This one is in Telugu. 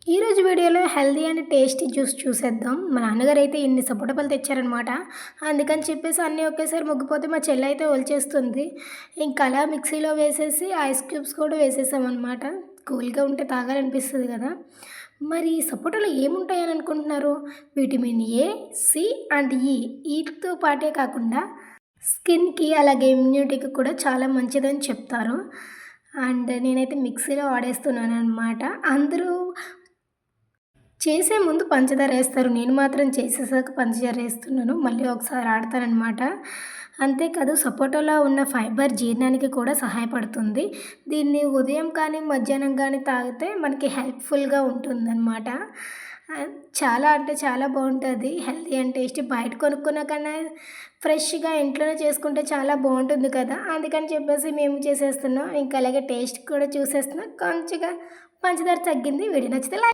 ఈరోజు వీడియోలో హెల్తీ అండ్ టేస్టీ జ్యూస్ చూసేద్దాం. మా నాన్నగారు అయితే ఇన్ని సపోటా పళ్ళు తెచ్చారనమాట. అందుకని చెప్పేసి అన్నీ ఒకేసారి ముగ్గిపోతే మా చెల్లి అయితే ఒలిచేస్తుంది. ఇంకా అలా మిక్సీలో వేసేసి ఐస్ క్యూబ్స్ కూడా వేసేసామన్నమాట. కూల్గా ఉంటే తాగాలనిపిస్తుంది కదా. మరి ఈ సపోటాలో ఏముంటాయని అనుకుంటున్నారు? విటమిన్ ఏ, సి అండ్ ఈ. వీటితో పాటే కాకుండా స్కిన్కి అలాగే ఇమ్యూనిటీకి కూడా చాలా మంచిదని చెప్తారు. అండ్ నేనైతే మిక్సీలో ఆడేస్తున్నాను అనమాట. అందరూ చేసే ముందు పంచదార వేస్తారు. నేను మాత్రం చేసేసాక పంచదార వేస్తున్నాను. మళ్ళీ ఒకసారి ఆడతాననమాట. అంతేకాదు సపోటాలో ఉన్న ఫైబర్ జీర్ణానికి కూడా సహాయపడుతుంది. దీన్ని ఉదయం కానీ, మధ్యాహ్నం కానీ తాగితే మనకి హెల్ప్‌ఫుల్‌గా ఉంటుందనమాట. చాలా అంటే చాలా బావుంటది. Healthy and tasty. బయట కొనుక్కున్న కన్నా ఫ్రెష్‌గా ఇంట్లోనే చేసుకుంటే చాలా బావుంటుంది కదా. అందుకని చెప్పేసి మేము చేసేస్తున్నాం. ఇంకా అలాగే టేస్ట్ కూడా చూసేస్తున్నాం. కొంచెంగా పంచదార తగ్గింది. వీడియో నచ్చితే